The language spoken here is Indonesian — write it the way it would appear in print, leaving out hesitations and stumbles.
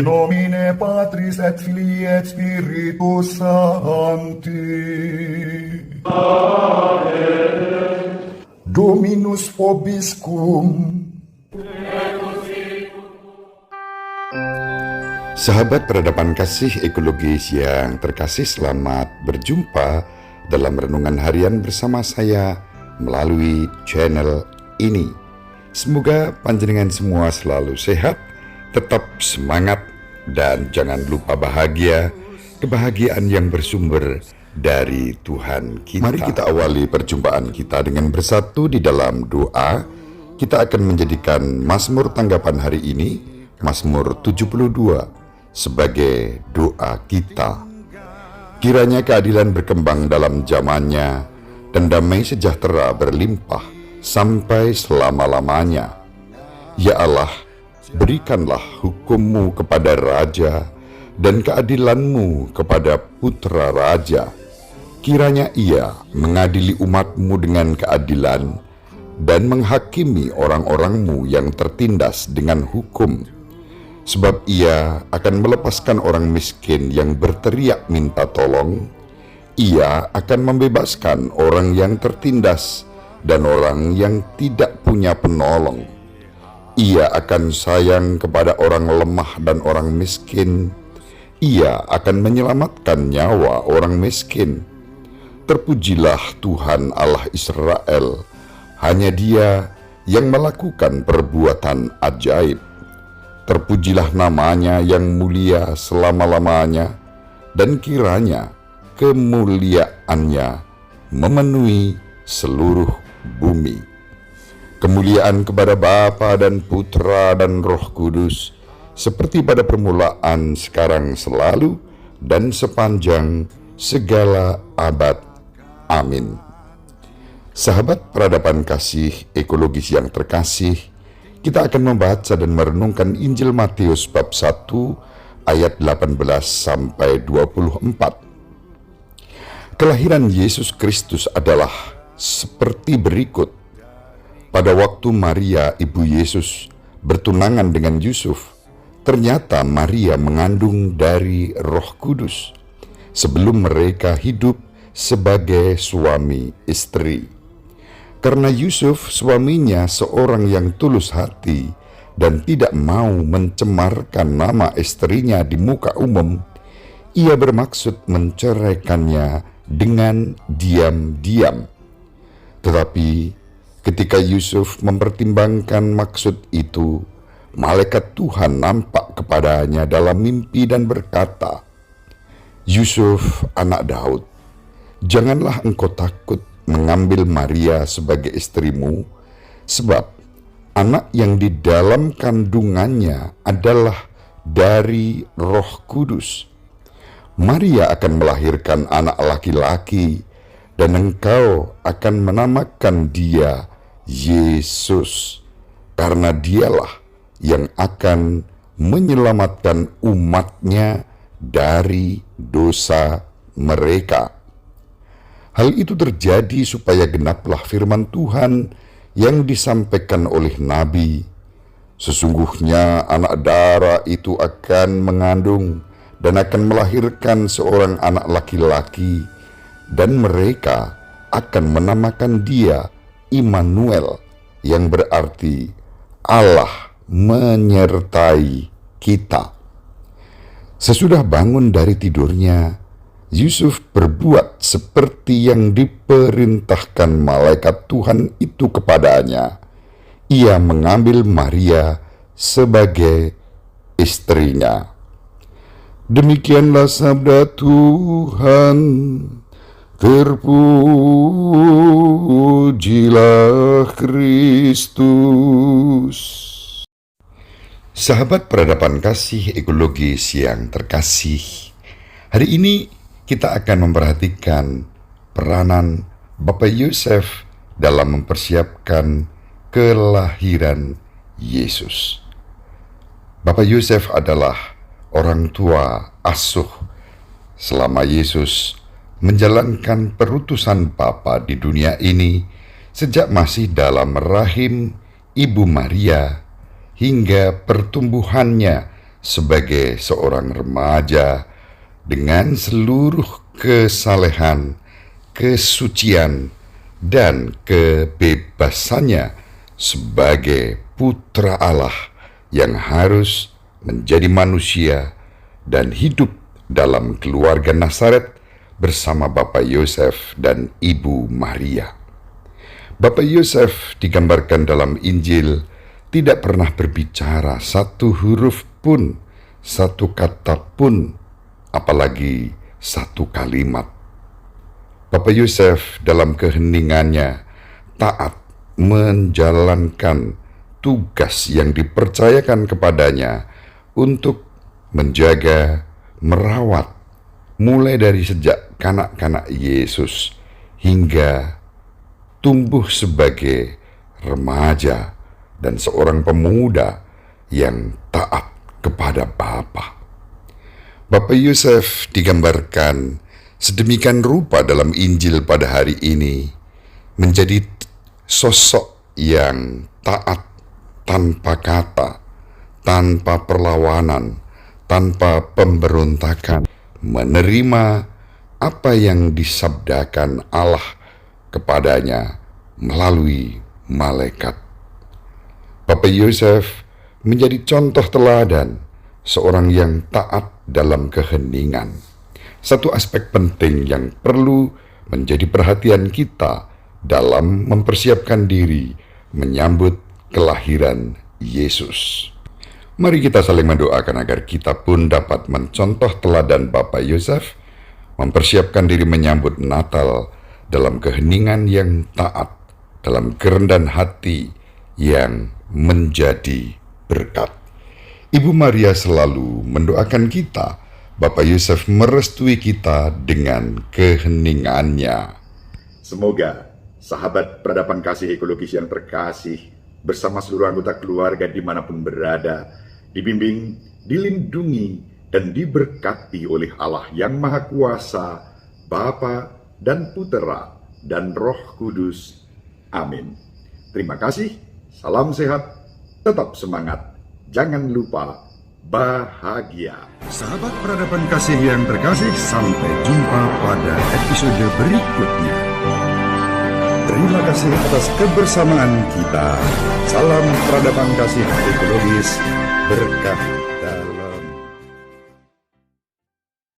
Nomine Patris et Filii et Spiritus Sancti. Dominus vobiscum. Sahabat peradaban kasih ekologis yang terkasih, selamat berjumpa dalam renungan harian bersama saya melalui channel ini. Semoga panjenengan semua selalu sehat, tetap semangat, dan jangan lupa bahagia, kebahagiaan yang bersumber dari Tuhan kita. Mari kita awali perjumpaan kita dengan bersatu di dalam doa. Kita akan menjadikan Mazmur tanggapan hari ini, Mazmur 72, sebagai doa kita. Kiranya keadilan berkembang dalam zamannya, dan damai sejahtera berlimpah sampai selama-lamanya. Ya Allah, berikanlah hukum-Mu kepada Raja, dan keadilan-Mu kepada Putra Raja. Kiranya Ia mengadili umat-Mu dengan keadilan, dan menghakimi orang-orang-Mu yang tertindas dengan hukum. Sebab Ia akan melepaskan orang miskin yang berteriak minta tolong. Ia akan membebaskan orang yang tertindas dan orang yang tidak punya penolong. Ia akan sayang kepada orang lemah dan orang miskin. Ia akan menyelamatkan nyawa orang miskin. Terpujilah Tuhan Allah Israel, hanya Dia yang melakukan perbuatan ajaib. Terpujilah namanya yang mulia selama-lamanya, dan kiranya kemuliaannya memenuhi seluruh bumi. Kemuliaan kepada Bapa dan Putra dan Roh Kudus, seperti pada permulaan, sekarang, selalu, dan sepanjang segala abad. Amin. Sahabat peradaban kasih ekologis yang terkasih, kita akan membaca dan merenungkan Injil Matius bab 1 ayat 18 sampai 24. Kelahiran Yesus Kristus adalah seperti berikut. Pada waktu Maria, ibu Yesus, bertunangan dengan Yusuf, ternyata Maria mengandung dari Roh Kudus sebelum mereka hidup sebagai suami istri. Karena Yusuf suaminya seorang yang tulus hati dan tidak mau mencemarkan nama istrinya di muka umum, ia bermaksud menceraikannya dengan diam-diam. Tetapi ketika Yusuf mempertimbangkan maksud itu, malaikat Tuhan nampak kepadanya dalam mimpi dan berkata, "Yusuf, anak Daud, janganlah engkau takut mengambil Maria sebagai istrimu, sebab anak yang di dalam kandungannya adalah dari Roh Kudus. Maria akan melahirkan anak laki-laki, dan engkau akan menamakan dia Yesus, karena dialah yang akan menyelamatkan umatnya dari dosa mereka." Hal itu terjadi supaya genaplah firman Tuhan yang disampaikan oleh Nabi. "Sesungguhnya anak darah itu akan mengandung dan akan melahirkan seorang anak laki-laki, dan mereka akan menamakan dia Immanuel, yang berarti Allah menyertai kita." Sesudah bangun dari tidurnya, Yusuf berbuat seperti yang diperintahkan malaikat Tuhan itu kepadanya. Ia mengambil Maria sebagai istrinya. Demikianlah sabda Tuhan. Terpujilah Kristus. Sahabat peradaban kasih ekologis yang terkasih, hari ini kita akan memperhatikan peranan Bapak Yosef dalam mempersiapkan kelahiran Yesus. Bapak Yosef adalah orang tua asuh selama Yesus menjalankan perutusan Bapa di dunia ini sejak masih dalam rahim Ibu Maria hingga pertumbuhannya sebagai seorang remaja dengan seluruh kesalehan, kesucian, dan kebebasannya sebagai putra Allah yang harus menjadi manusia dan hidup dalam keluarga Nazaret bersama Bapak Yosef dan Ibu Maria. Bapak Yosef digambarkan dalam Injil tidak pernah berbicara satu huruf pun, satu kata pun, apalagi satu kalimat. Bapak Yosef dalam keheningannya taat menjalankan tugas yang dipercayakan kepadanya untuk menjaga, merawat, mulai dari sejak kanak-kanak Yesus hingga tumbuh sebagai remaja dan seorang pemuda yang taat kepada Bapa. Bapak Yosef digambarkan sedemikian rupa dalam Injil pada hari ini menjadi sosok yang taat tanpa kata, tanpa perlawanan, tanpa pemberontakan, menerima apa yang disabdakan Allah kepadanya melalui malaikat. Bapak Yosef menjadi contoh teladan seorang yang taat dalam keheningan. Satu aspek penting yang perlu menjadi perhatian kita dalam mempersiapkan diri menyambut kelahiran Yesus. Mari kita saling mendoakan agar kita pun dapat mencontoh teladan Bapak Yosef, mempersiapkan diri menyambut Natal dalam keheningan yang taat, dalam kerendahan hati yang menjadi berkat. Ibu Maria selalu mendoakan kita, Bapak Yosef merestui kita dengan keheningannya. Semoga sahabat peradaban kasih ekologis yang terkasih bersama seluruh anggota keluarga dimanapun berada, dibimbing, dilindungi, dan diberkati oleh Allah yang Maha Kuasa, Bapa dan Putera dan Roh Kudus. Amin. Terima kasih, salam sehat, tetap semangat, jangan lupa bahagia. Sahabat peradaban kasih yang terkasih, sampai jumpa pada episode berikutnya. Terima kasih atas kebersamaan kita. Salam peradaban kasih ekologis berkah.